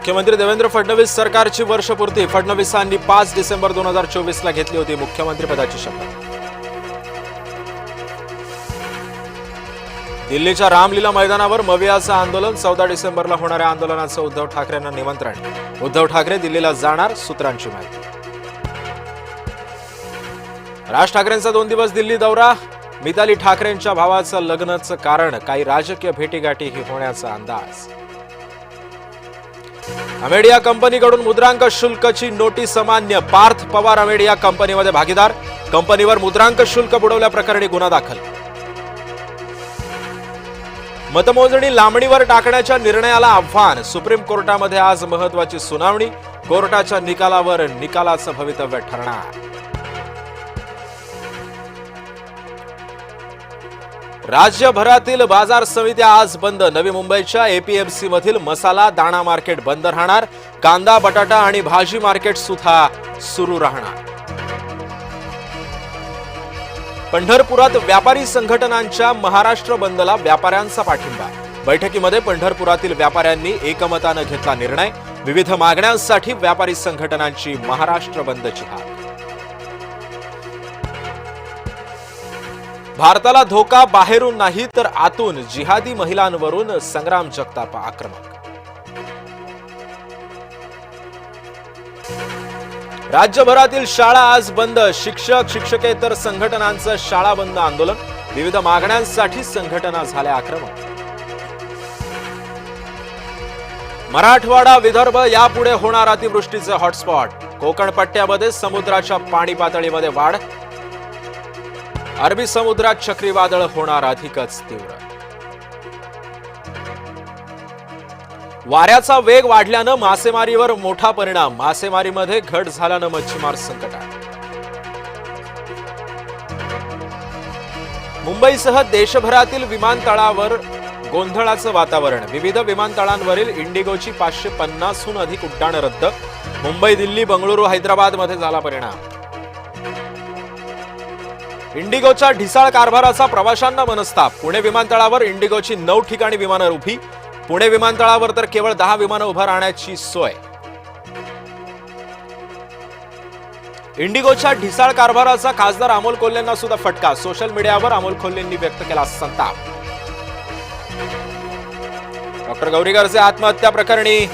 मुख्यमंत्री देवेंद्र फडणवीस सरकारची वर्षपूर्ती फडणवीसांनी 5 डिसेंबर 2024 ला घेतली होती मुख्यमंत्रीपदाची शपथ। दिल्लीच्या रामलीला मैदानावर मवियाचं आंदोलन 14 डिसेंबरला होणाऱ्या आंदोलनाचं उद्धव ठाकरेंना निमंत्रण। उद्धव ठाकरे दिल्लीला जाणार, सूत्रांची माहिती। राज ठाकरेंचा 2 दिवस दिल्ली दौरा, मिताली ठाकरेंच्या भावाचं लग्नाचं कारण, काही राजकीय भेटीगाठीही होण्याचा अंदाज। अमेडिया कंपनीकडून मुद्रांक शुल्कची नोटीस अमान्य, पार्थ पवार अमेडिया कंपनीमध्ये भागीदार, कंपनीवर मुद्रांक शुल्क बुडवल्याप्रकरणी गुन्हा दाखल। मतमोजणी लांबणीवर टाकण्याच्या निर्णयाला आव्हान, सुप्रीम कोर्टामध्ये आज महत्त्वाची सुनावणी, कोर्टाच्या निकालावर निकालाचं भवितव्य ठरणार। राज्यभरातील बाजार समित्या आज बंद, नवी मुंबईच्या एपीएमसी मधील मसाला दाणा मार्केट बंद राहणार, कांदा बटाटा आणि भाजी मार्केट सुद्धा सुरू राहणार। पंढरपुरात व्यापारी संघटनांच्या महाराष्ट्र बंदला व्यापाऱ्यांचा पाठिंबा, बैठकीमध्ये पंढरपुरातील व्यापाऱ्यांनी एकमताने घेतला निर्णय, विविध मागण्यांसाठी व्यापारी संघटनांची महाराष्ट्र बंदची हाक। भारताला धोका बाहेरून नाही तर आतून, जिहादी महिलांवरून संग्राम जगताप आक्रमक। राज्यभरातील शाळा आज बंद, शिक्षक शिक्षकेतर संघटनांचं शाळा बंद आंदोलन, विविध मागण्यांसाठी संघटना झाल्या आक्रमक। मराठवाडा विदर्भ यापुढे होणार अतिवृष्टीचे हॉटस्पॉट, कोकण पट्ट्यामध्ये समुद्राच्या पाणी पातळीमध्ये वाढ, अरबी समुद्रात चक्रीवादळ होणार अधिकच तीव्र। वाऱ्याचा वेग वाढल्यानं मासेमारीवर मोठा परिणाम, मासेमारीमध्ये घट झाल्यानं मच्छीमार संकटात। मुंबईसह देशभरातील विमानतळावर गोंधळाचं वातावरण, विविध विमानतळांवरील इंडिगोची 550हून अधिक उड्डाणं रद्द, मुंबई दिल्ली बंगळुरू हैदराबादमध्ये झाला परिणाम। इंडिगोच्या ढिसाळ कारभाराचा प्रवाशांना मनस्ताप, पुणे विमानतळावर इंडिगोची 9 ठिकाणी विमानं उभी, पुणे विमानतळावर तर केवळ 10 विमानं उभं राहण्याची सोय। इंडिगोच्या ढिसाळ कारभाराचा खासदार अमोल कोल्हेंना सुद्धा फटका, सोशल मीडियावर अमोल कोल्हेंनी व्यक्त केला संताप। डॉक्टर गौरी गर्जे आत्महत्या प्रकरणी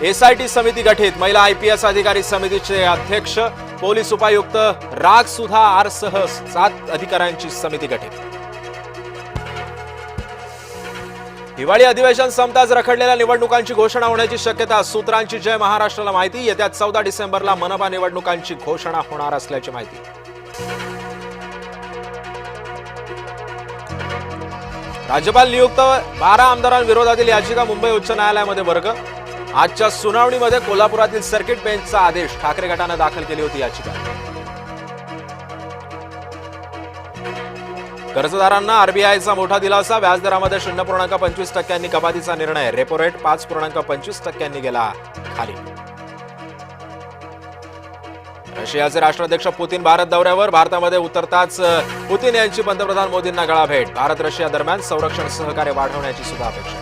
एसआयटी समिती गठीत, महिला आयपीएस अधिकारी समितीचे अध्यक्ष पोलीस उपायुक्त राग सुधा आर सह 7 अधिकाऱ्यांची समिती गठीत। हिवाळी अधिवेशन संपताच रखडलेल्या निवडणुकांची घोषणा होण्याची शक्यता, सूत्रांची जय महाराष्ट्राला माहिती, येत्या 14 डिसेंबरला मनपा निवडणुकांची घोषणा होणार असल्याची माहिती। राज्यपाल नियुक्त 12 आमदारांविरोधातील याचिका मुंबई उच्च न्यायालयामध्ये वर्ग, आजच्या सुनावणीमध्ये कोल्हापुरातील सर्किट बेंचचा आदेश, ठाकरे गटाने दाखल केली होती याचिका। कर्जदारांना आरबीआयचा मोठा दिलासा, व्याजदरामध्ये 0.25% कपातीचा निर्णय, रेपो रेट 5.25% गेला खाली। रशियाचे राष्ट्राध्यक्ष पुतीन भारत दौऱ्यावर, भारतामध्ये उतरताच पुतीन यांची पंतप्रधान मोदींना गळा भेट, भारत रशिया दरम्यान संरक्षण सहकार्य वाढवण्याची सुद्धा अपेक्षा।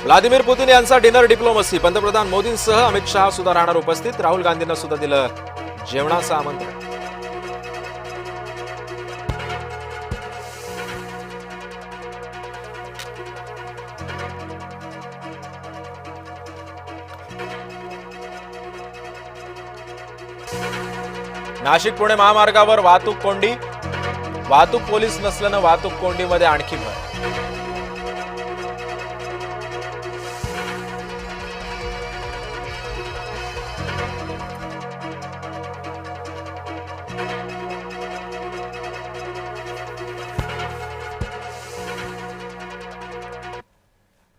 व्लादिमीर पुतीन यांचा डिनर डिप्लोमसी, पंतप्रधान मोदींसह अमित शहा सुद्धा राहणार उपस्थित, राहुल गांधींना सुद्धा दिलं जेवणाचं आमंत्रण। नाशिक पुणे महामार्गावर वाहतूक कोंडी, वाहतूक पोलीस नसल्यानं वाहतूक कोंडीमध्ये आणखी भर।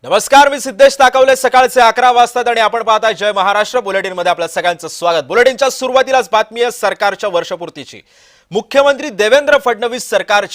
नमस्कार, मी सिद्धेश ताकवले, सकाळचे 11 वाजतात आणि आपण पाहताय जय महाराष्ट्र बुलेटिन मध्ये आपल्या सगळ्यांचं स्वागत। बुलेटिनच्या सुरुवातीलाच बातमी आहे सरकारच्या वर्षपूर्तीची। मुख्यमंत्री देवेंद्र फडणवीस सरकारची